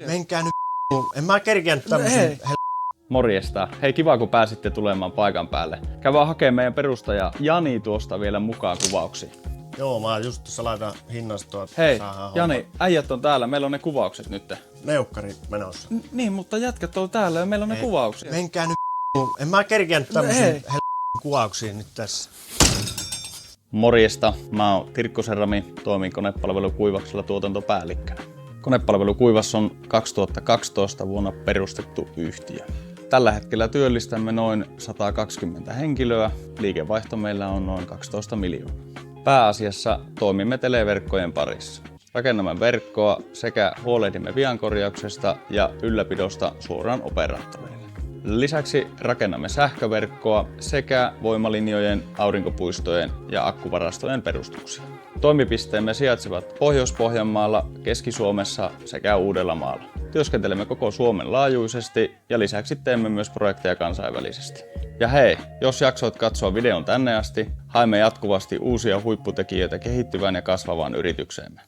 Menkää nyt en mä kerkiä tämmösen Morjesta. Hei, kiva kun pääsitte tulemaan paikan päälle. Käy vaan hakemaan meidän perustaja Jani tuosta vielä mukaan kuvauksiin. Joo, mä just tuossa laitan hinnastoa. Hei, Jani, äijät on täällä, meillä on ne kuvaukset nyt. Neukkari menossa. Niin, mutta jätkät on täällä ja meillä on ne kuvauksia. Menkää nyt en mä kerkiä tämmösen kuvauksiin nyt tässä. Morjesta, mä oon Tirkkosen Rami, toimin Konepalvelu Kuivaksella tuotantopäällikkönä. Konepalvelu Kuivas on 2012 vuonna perustettu yhtiö. Tällä hetkellä työllistämme noin 120 henkilöä, liikevaihto meillä on noin 12 miljoonaa. Pääasiassa toimimme televerkkojen parissa. Rakennamme verkkoa sekä huolehdimme viankorjauksesta ja ylläpidosta suoraan operaattoreille. Lisäksi rakennamme sähköverkkoa sekä voimalinjojen, aurinkopuistojen ja akkuvarastojen perustuksia. Toimipisteemme sijaitsevat Pohjois-Pohjanmaalla, Keski-Suomessa sekä Uudellamaalla. Työskentelemme koko Suomen laajuisesti ja lisäksi teemme myös projekteja kansainvälisesti. Ja hei, jos jaksoit katsoa videon tänne asti, haemme jatkuvasti uusia huipputekijöitä kehittyvään ja kasvavaan yritykseemme.